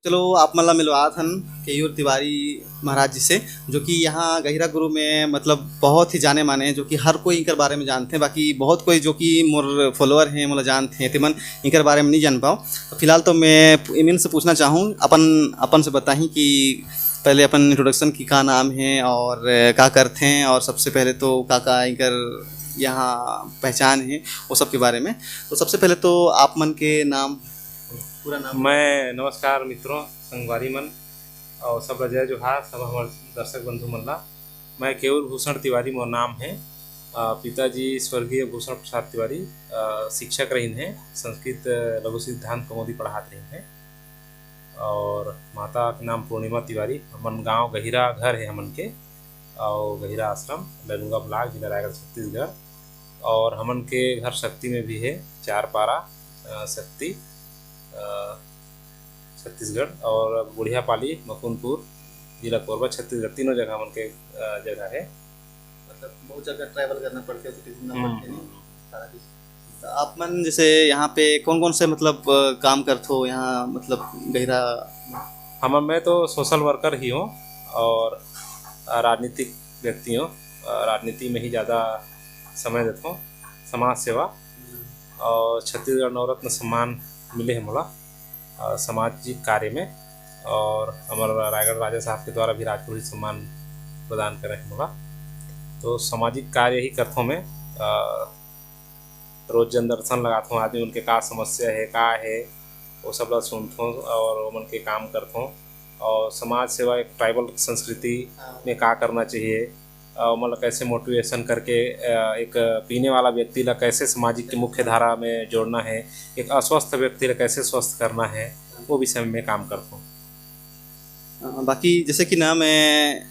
चलो आप मतलब मिलवात हन केयूर तिवारी महाराज जी से, जो कि यहाँ गहिरा गुरु में मतलब बहुत ही जाने माने हैं, जो कि हर कोई इनकर बारे में जानते हैं। बाकी बहुत कोई जो कि मोर फॉलोअर हैं मतलब जानते हैं, तिमन इनकर बारे में नहीं जान पाओ। तो फिलहाल तो मैं इमिन से पूछना चाहूँ, अपन अपन से बताही कि पहले अपन इंट्रोडक्शन की का नाम है और का करते हैं, और सबसे पहले तो का इनकर यहाँ पहचान है वो सब के बारे में। तो सबसे पहले तो आप मन के नाम, पूरा नाम। मैं नमस्कार मित्रों, संगवारी मन और सब रजय जोहार सब हमारे दर्शक बंधु मन ला। मैं केवल भूषण तिवारी मोर नाम है। पिताजी स्वर्गीय भूषण प्रसाद तिवारी शिक्षक रहीन हैं, संस्कृत लघु सिद्धांत कमोदी पढ़ात रहीन हैं। और माता के नाम पूर्णिमा तिवारी। हमन गांव गहिरा घर है हमन के, और गहिरा आश्रम ललुंगा ब्लॉक जिला रायगढ़ छत्तीसगढ़। और हमन के घर शक्ति में भी है, चार पारा शक्ति छत्तीसगढ़, और बुढ़िया पाली मकुनपुर जिला कोरबा छत्तीसगढ़। तीनों जगह हमन के जगह है। मतलब बहुत जगह ट्रैवल करना पड़ता है तो घूमना पड़ता है नहीं सारा चीज़। तो आप मन जैसे यहाँ पे कौन कौन से मतलब काम करते हो यहाँ मतलब गहरा? हम मैं तो सोशल वर्कर ही हूँ और राजनीतिक व्यक्ति हूँ। राजनीति में ही ज़्यादा समय देता हूँ, समाज सेवा। और छत्तीसगढ़ नवरत्न सम्मान मिले हैं मोला सामाजिक कार्य में, और हमारा रायगढ़ राजा साहब के द्वारा भी राजपुरी सम्मान प्रदान करे हैं मोला। तो सामाजिक कार्य ही करता हूँ मैं। रोज जन दर्शन लगाता हूँ, आदमी उनके का समस्या है का है वो सब ला सुनता हूँ और उन के काम करता हूँ। और समाज सेवा एक ट्राइबल संस्कृति में का करना चाहिए, मतलब कैसे मोटिवेशन करके एक पीने वाला व्यक्ति ला कैसे सामाजिक की मुख्य धारा में जोड़ना है, एक अस्वस्थ व्यक्ति ला कैसे स्वस्थ करना है, वो विषय में काम करता हूँ। बाकी जैसे कि ना मैं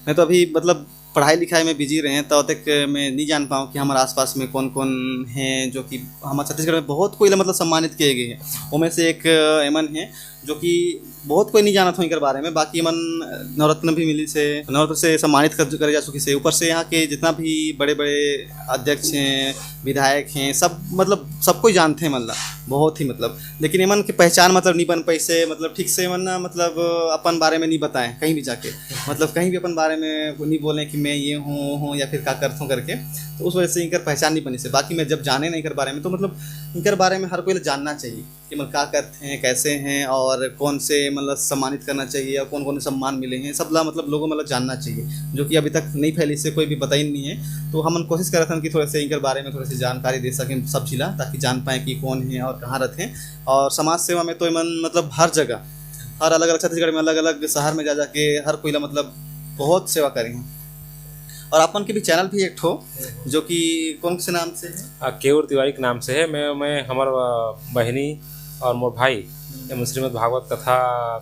तो अभी मतलब पढ़ाई लिखाई में बिजी रहे हैं, तो तक मैं नहीं जान पाऊँ कि हमारे आसपास में कौन कौन हैं जो कि हमारे छत्तीसगढ़ में बहुत कोई मतलब सम्मानित किए गए हैं। उनमें से एक एमन है जो कि बहुत कोई नहीं जाना था इनके बारे में। बाकी मन नवरत्न भी मिली से, नवरत्न से सम्मानित करे जा चुकी से। ऊपर से यहाँ के जितना भी बड़े बड़े अध्यक्ष हैं, विधायक हैं, सब मतलब सबको ही जानते हैं मतलब बहुत ही मतलब। लेकिन एमन की पहचान मतलब नहीं बन पाई से, मतलब ठीक से एमन ना मतलब अपन बारे में नहीं बताएं कहीं भी जाके, मतलब कहीं भी अपन बारे में नहीं बोलें कि मैं ये हूँ या फिर क्या करता हूँ करके। तो उस वजह से इनकर पहचान नहीं बनी से। बाकी मैं जब जाने नहीं कर बारे में तो मतलब इनकर बारे में हर कोई जानना चाहिए कि मतलब क्या करते हैं, कैसे हैं, और कौन से मतलब सम्मानित करना चाहिए और कौन कौन से सम्मान मिले हैं, सब ला मतलब लोगों मतलब जानना चाहिए, जो कि अभी तक नहीं फैली से कोई भी पता ही नहीं है। तो हम कोशिश कर रहे थे कि थोड़े से इनके बारे में थोड़ी सी जानकारी दे सकें सब जिला, ताकि जान पाएँ कि कौन है और कहाँ रहते हैं। और समाज सेवा में तो इमन मतलब हर जगह, हर अलग अलग छत्तीसगढ़ में अलग अलग शहर में जा जाके हर कोई ला मतलब बहुत सेवा करी हैं। और अपन के भी चैनल भी एक ठो जो कि कौन से नाम से है? केवल तिवारी के नाम से है। मैं हमार बहनी और मोर भाई श्रीमद् भागवत कथा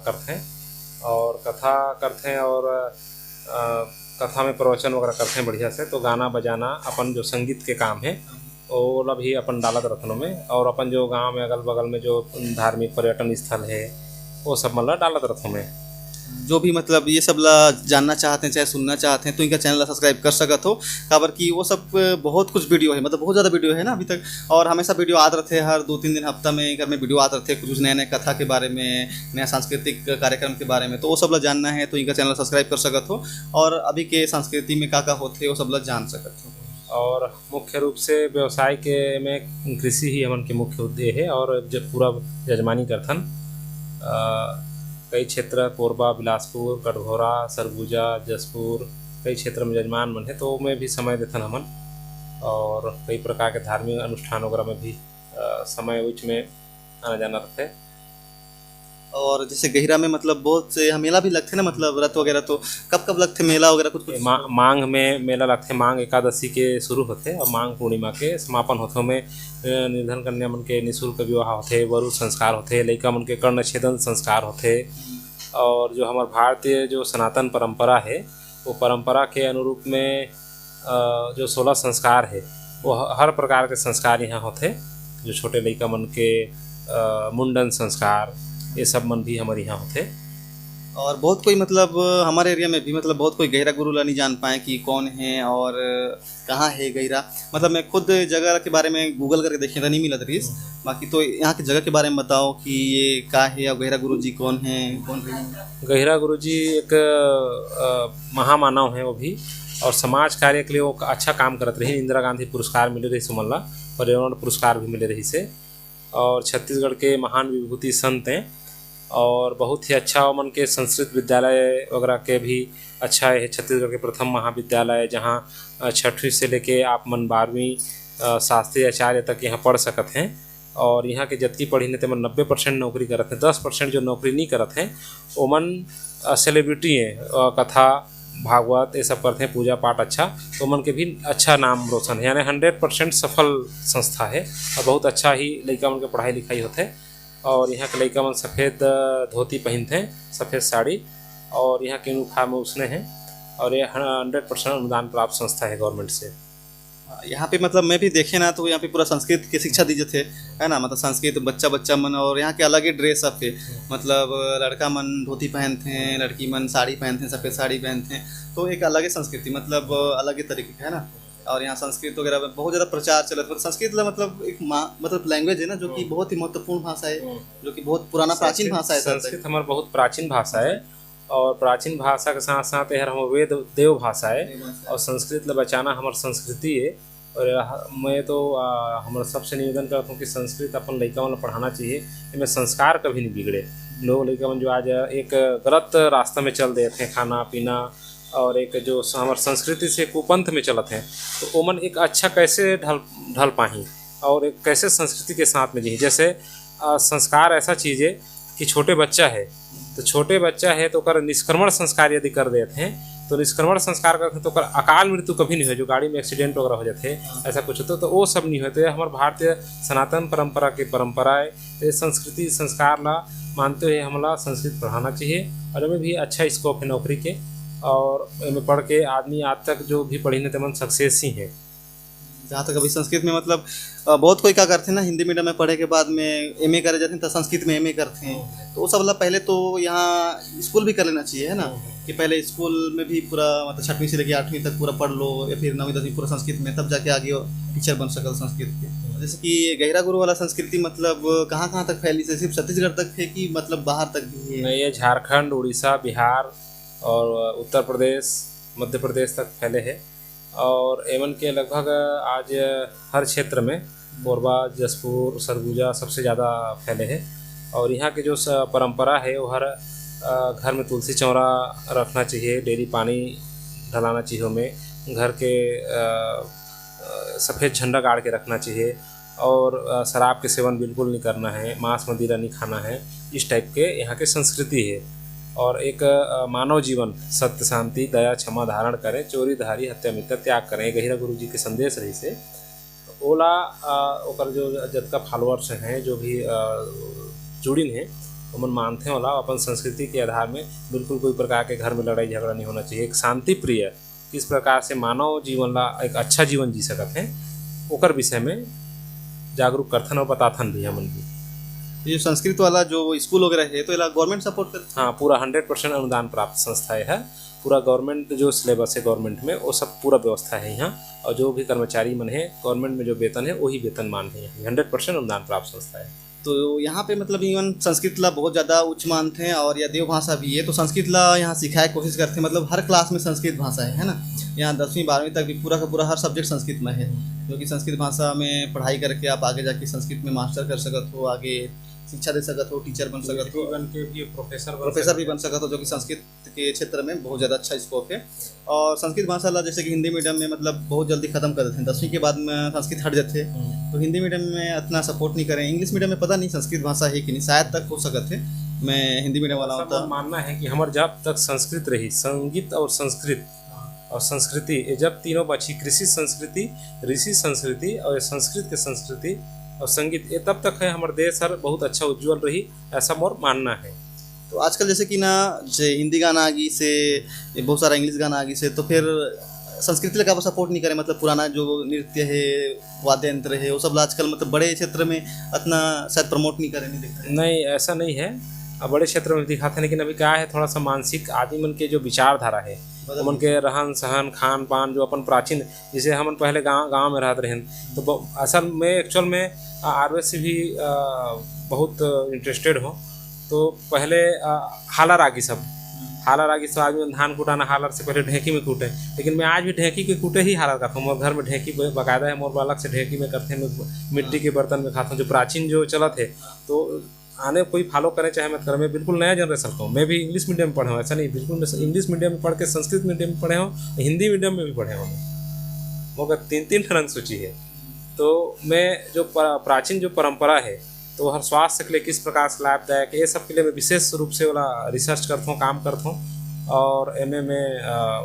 करते हैं, और कथा करते हैं, और कथा में प्रवचन वगैरह करते हैं बढ़िया से। तो गाना बजाना अपन जो संगीत के काम है वो ला भी अपन डालत रत्नों में, और अपन जो गांव में अगल बगल में जो धार्मिक पर्यटन स्थल है वो सब मतलब डालत रत्नों में। जो भी मतलब ये सब ला जानना चाहते हैं चाहे सुनना चाहते हैं तो इनका चैनल सब्सक्राइब कर सकत हो। काबर कि वो सब बहुत कुछ वीडियो है, मतलब बहुत ज़्यादा वीडियो है ना अभी तक, और हमेशा वीडियो आते रहते हैं। हर 2-3 दिन हफ्ता में घर में वीडियो आते रहते हैं, कुछ नए नए कथा के बारे में, नया सांस्कृतिक कार्यक्रम के बारे में। तो वो सब ला जानना है तो इनका चैनल सब्सक्राइब कर सकत हो, और अभी के संस्कृति में का होते वो सब ला जान सकत हो। और मुख्य रूप से व्यवसाय के में कृषि ही हमन के मुख्य उद्देश्य है, और जब पूरा यजमानी करथन कई क्षेत्र कोरबा, बिलासपुर, कटघोरा, सरगुजा, जसपुर, कई क्षेत्र में यजमान मन है, तो में भी समय देथन हमन। और कई प्रकार के धार्मिक अनुष्ठान वगैरह में भी समय उच में आना जाना रहता है। और जैसे गहिरा में मतलब बहुत से मेला भी लगते हैं ना, मतलब व्रत वगैरह, तो कब कब लगते मेला वगैरह कुछ? मांग में मेला लगते, मांग एकादशी के शुरू होते और मांग पूर्णिमा के समापन होते। में निर्धन कन्या मन के निःशुल्क विवाह होते, वरु संस्कार होते, लड़का मन के कर्ण छेदन संस्कार होते। और जो हमारे भारतीय जो सनातन परंपरा है वो परंपरा के अनुरूप में जो 16 संस्कार है वो हर प्रकार के संस्कार यहाँ होते। जो छोटे लड़का मन के मुंडन संस्कार ये सब मन भी हमारे यहाँ होते। और बहुत कोई मतलब हमारे एरिया में भी मतलब बहुत कोई गहिरा गुरु ला नहीं जान पाए कि कौन है और कहाँ है गहिरा। मतलब मैं खुद जगह के बारे में गूगल करके देखे था, नहीं मिला दरीस। बाकी तो यहाँ की जगह के बारे में बताओ कि ये का है और गहिरा गुरु जी कौन है, कौन रही है। गहिरा गुरु जी एक महामानव है वो भी, और समाज कार्य के लिए वो अच्छा काम करत रही। इंदिरा गांधी पुरस्कार मिले रही सुमन ला, पर्यावरण पुरस्कार भी मिले रही से, और छत्तीसगढ़ के महान विभूति संत हैं। और बहुत ही अच्छा मन के संस्कृत विद्यालय वगैरह के भी अच्छा है। छत्तीसगढ़ के प्रथम महाविद्यालय जहाँ छठवीं से लेके आप मन 12वीं शास्त्रीय आचार्य तक यहाँ पढ़ सकत हैं। और यहाँ के जतकी पढ़ी ने तेमन 90% नौकरी करत हैं। 10% जो नौकरी नहीं करत हैं ओमन सेलिब्रिटी हैं, कथा भागवत ये सब करते हैं, पूजा पाठ अच्छा, तो मन के भी अच्छा नाम रोशन है। यानी 100% सफल संस्था है और बहुत अच्छा ही लड़का मन के पढ़ाई लिखाई होते हैं। और यहाँ के लड़का मन सफ़ेद धोती पहनते हैं, सफ़ेद साड़ी, और यहाँ के उखा में उसने हैं। और ये 100% अनुदान प्राप्त संस्था है गवर्नमेंट से। यहाँ पे मतलब मैं भी देखे ना तो यहाँ पे पूरा संस्कृत की शिक्षा दी जाते है ना। मतलब संस्कृत बच्चा मन, और यहाँ के अलग ही ड्रेस अप है। मतलब लड़का मन धोती पहनते हैं, लड़की मन साड़ी पहनते हैं, सफ़ेद साड़ी पहनते हैं। तो एक अलग ही संस्कृति, मतलब अलग ही तरीके का है ना। और यहाँ संस्कृत वगैरह में बहुत ज़्यादा प्रचार चलता है। संस्कृत मतलब एक मतलब लैंग्वेज है ना, जो कि बहुत ही महत्वपूर्ण भाषा है, जो कि बहुत पुराना प्राचीन भाषा है। संस्कृत हमारा बहुत प्राचीन भाषा है, और प्राचीन भाषा के साथ साथ यह हम वेद देव भाषा है। और संस्कृत ला बचाना हमारी संस्कृति है। और मैं तो हमारा सबसे निवेदन करता हूँ कि संस्कृत अपन लड़का मन पढ़ाना चाहिए। इनमें संस्कार कभी नहीं बिगड़े। लोग लड़का मन जो आज एक गलत रास्ता में चल देते हैं, खाना पीना, और एक जो हमारे संस्कृति से कुपंथ में चलते हैं, तो ओमन एक अच्छा कैसे ढल पाही और एक कैसे संस्कृति के साथ में जी। जैसे संस्कार ऐसा चीज़ है कि छोटे बच्चा है तो छोटे बच्चा है तो कर निष्क्रमण संस्कार यदि कर देते हैं, तो निष्क्रमण संस्कार करते हैं तो कर अकाल मृत्यु कभी नहीं हो, जो गाड़ी में एक्सीडेंट वगैरह हो जाते हैं ऐसा कुछ होता तो वो सब नहीं होते। हमारे भारतीय सनातन परंपरा की परंपराएं, ये संस्कृति संस्कार ला मानते हुए हमला संस्कृत पढ़ाना चाहिए। और इनमें भी अच्छा स्कोप है नौकरी के, और इनमें पढ़ के आदमी आज तक जो भी पढ़ी ने तेमन सक्सेस ही है। जहाँ तक अभी संस्कृत में मतलब बहुत कोई क्या करते हैं ना, हिंदी मीडियम में पढ़े के बाद में एमए करे जाते हैं तो संस्कृत में एमए करते हैं। तो वो सब पहले तो यहाँ स्कूल भी कर लेना चाहिए है ना, कि पहले स्कूल में भी पूरा मतलब 6वीं से लेकर 8वीं तक पूरा पढ़ लो, या फिर 9वीं 10वीं पूरा संस्कृत में, तब जाके आगे टीचर बन सका संस्कृत के। जैसे कि गहिरा गुरु वाला संस्कृति मतलब कहाँ तक फैली से, सिर्फ छत्तीसगढ़ तक है कि मतलब बाहर तक भी है? ये झारखंड, उड़ीसा, बिहार और उत्तर प्रदेश, मध्य प्रदेश तक फैले है। और एमन के लगभग आज हर क्षेत्र में कोरबा, जसपुर, सरगुजा सबसे ज़्यादा फैले हैं। और यहाँ की जो परंपरा है वो हर घर में तुलसी चौरा रखना चाहिए, डेली पानी डलाना चाहिए, हमें घर के सफ़ेद झंडा गाड़ के रखना चाहिए, और शराब के सेवन बिल्कुल नहीं करना है, मांस मदिरा नहीं खाना है। इस टाइप के यहाँ के संस्कृति है। और एक मानव जीवन सत्य, शांति, दया, क्षमा धारण करें, चोरी धारी, हत्या मित्र त्याग करें। गहिरा गुरु जी के संदेश रही से ओला ओकर जो जतका फॉलोअर्स हैं, जो भी जुड़िन हैं, उमन मानते हैं ओला अपन संस्कृति के आधार में बिल्कुल कोई प्रकार के घर में लड़ाई झगड़ा नहीं होना चाहिए। एक शांति प्रिय किस प्रकार से मानव जीवन ला एक अच्छा जीवन जी सकत हैं ओकर विषय में जागरूक करथन और बताथन भी हमन भी। ये संस्कृत वाला जो स्कूल वगैरह है तो इला गवर्नमेंट सपोर्ट करता है? हाँ, पूरा 100% अनुदान प्राप्त संस्थाएं है। पूरा गवर्नमेंट जो सिलेबस है गवर्नमेंट में वो सब पूरा व्यवस्था है यहाँ। और जो भी कर्मचारी मन है गवर्नमेंट में जो वेतन है वही वेतन मान है। 100% अनुदान प्राप्त संस्था है। तो यहाँ पे मतलब इवन संस्कृत ला बहुत ज़्यादा उच्च मानते हैं, और या देव भाषा भी है तो संस्कृत ला यहाँ सिखाए कोशिश करते हैं। मतलब हर क्लास में संस्कृत भाषा है ना। यहाँ 10वीं 12वीं तक भी पूरा का पूरा हर सब्जेक्ट संस्कृत में है, जो कि संस्कृत भाषा में पढ़ाई करके आप आगे जाके संस्कृत में मास्टर कर सकते हो, आगे शिक्षा दे सकते हो, टीचर बन सकते हो, बन के भी प्रोफेसर भी बन सकते हो, जो कि संस्कृत के क्षेत्र में बहुत ज़्यादा अच्छा स्कोप है। और संस्कृत भाषा ला जैसे कि हिंदी मीडियम में मतलब बहुत जल्दी खत्म कर देते हैं, 10वीं के बाद में संस्कृत हट जाते हैं, तो हिंदी मीडियम में इतना सपोर्ट नहीं करें। इंग्लिश मीडियम में पता नहीं संस्कृत भाषा है कि नहीं, शायद तक हो सकते थे। मैं हिंदी मीडियम वाला होता मानना है कि हमारे जब तक संस्कृत रही, संगीत और संस्कृत और संस्कृति, ये जब तीनों बची, कृषि संस्कृति, ऋषि संस्कृति और संस्कृत के संस्कृति और संगीत, ये तब तक है हमारे देश हर बहुत अच्छा उज्जवल रही, ऐसा मोर मानना है। तो आजकल जैसे कि ना जे हिंदी गाना आ गई से, बहुत सारा इंग्लिश गाना आ गई से, तो फिर संस्कृति लगा सपोर्ट नहीं करे। मतलब पुराना जो नृत्य है, वाद्य यंत्र है, वो सब आजकल मतलब बड़े क्षेत्र में इतना शायद प्रमोट नहीं करे, नहीं देखते। नहीं, ऐसा नहीं है। बड़े क्षेत्र में दिखा था, लेकिन अभी क्या है थोड़ा सा मानसिक आदमी मन के जो विचारधारा है, बदल उमन के रहन सहन खान पान जो अपन प्राचीन, जैसे हम पहले गांव में रहते रहे, तो असल में एक्चुअल में आयुर्वेद से भी बहुत इंटरेस्टेड हो। तो पहले हाला रागी सब, हाला रागी से आदमी धान कुटाना हालर से पहले ढेकी में कूटे, लेकिन मैं आज भी ढेकी के कूटे ही हालर खाता हूँ। मोर घर में ढेकी बकायदा है, मोर बालक से ढेकी में करते हैं, मिट्टी के बर्तन में खाता हूँ, जो प्राचीन जो चला थे। तो आने कोई फॉलो करे चाहे मत करे, मैं बिल्कुल नया जनरेशन का हूँ। मैं भी इंग्लिश मीडियम में पढ़ा हूँ, ऐसा नहीं बिल्कुल इंग्लिश मीडियम में पढ़ के संस्कृत मीडियम में पढ़े हूँ, हिंदी मीडियम में भी पढ़े हूँ। मगर 3 रंग सूची है। तो मैं जो प्राचीन जो परंपरा है, तो हर स्वास्थ्य के लिए किस प्रकार से लाभदायक है, ये सब के लिए मैं विशेष रूप से वाला रिसर्च करता हूँ, काम करता हूँ, और एमे में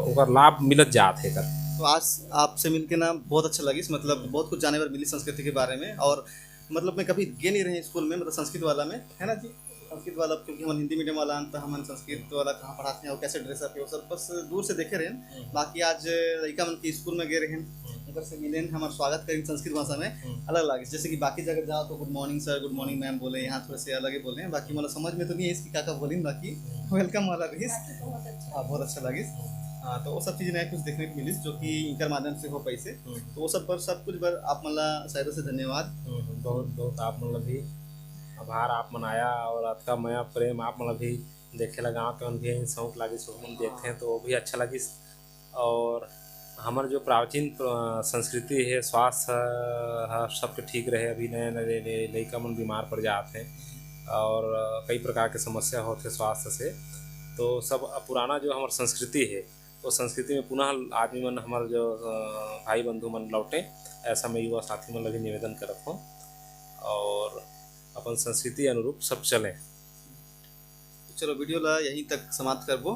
ओकर लाभ मिलत जात है कर। तो आज आपसे मिलके ना बहुत अच्छा लगी, मतलब बहुत कुछ जाने पर मिली संस्कृति के बारे में। और मतलब मैं कभी गए नहीं रहे स्कूल में, मतलब संस्कृत वाला में, है ना जी, संस्कृत वाला, क्योंकि हम हिंदी मीडियम वाला तो हम संस्कृत वाला कहाँ पढ़ाते हैं और कैसे ड्रेसअप है वो सब बस दूर से देखे रहे। बाकी आज लड़का मन के स्कूल में गए रहे, उधर से मिले, हमारा स्वागत करें संस्कृत भाषा में अलग लगे। जैसे कि बाकी जगह जाओ तो good morning sir, good morning ma'am बोले, यहाँ थोड़े से अलग ही बोले हैं। बाकी मतलब समझ में तो नहीं है इसकी क्या बोली, बाकी वेलकम वाला रही। हाँ बहुत अच्छा लगी। हाँ तो वो सब चीज़ें नया कुछ देखने को मिली जो कि इनकर माध्यम से हो पैसे, तो वो सब पर सब कुछ पर आप मतलब शायरों से धन्यवाद। बहुत बहुत आप मतलब भी आभार आप मनाया, और आपका मया प्रेम आप मतलब भी देखे लगा गाँव के मन भी शौक लगी, सो हम देखते हैं तो वो भी अच्छा लगी। और हमारे जो प्राचीन संस्कृति है, स्वास्थ्य सबके ठीक रहे। अभी नए नए लड़का मन बीमार पड़ जाते हैं और कई प्रकार के समस्या होते स्वास्थ्य से, तो सब पुराना जो हमारी संस्कृति है, वो संस्कृति में पुनः आदमी मन हमारे जो भाई बंधु मन लौटे, ऐसा मैं युवा साथी मन भी निवेदन करता हूँ, और अपन संस्कृति अनुरूप सब चलें। चलो वीडियो ला यहीं तक समाप्त करबो।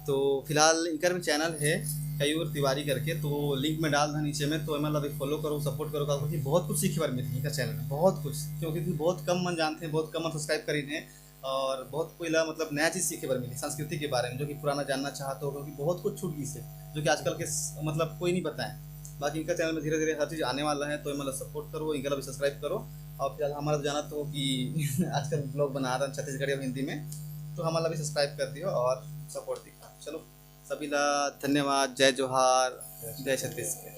तो फिलहाल इनकर में चैनल है कयूर तिवारी करके, तो लिंक में डाल था नीचे में, तो मतलब फॉलो करो, सपोर्ट करो, क्योंकि बहुत कुछ सीखे बार मिलती है चैनल में, बहुत कुछ, क्योंकि बहुत कम मन जानते हैं, बहुत कम मन सब्सक्राइब करी हैं, और बहुत कोई मतलब नया चीज़ सीखे बार मिली संस्कृति के बारे में, जो कि पुराना जानना चाहते हो, क्योंकि बहुत कुछ छूट गई से जो कि आजकल के मतलब कोई नहीं बताएं। बाकी इनका चैनल में धीरे धीरे हर चीज़ आने वाला है, तो मतलब सपोर्ट करो, इनका भी सब्सक्राइब करो। और फिलहाल हमारा तो जाना तो कि आजकल ब्लॉग बना रहा है छत्तीसगढ़ी और हिंदी में, तो हमारा भी सब्सक्राइब कर दियो और सपोर्ट दिखा। चलो सभी ला धन्यवाद, जय जोहार, जय छत्तीसगढ़।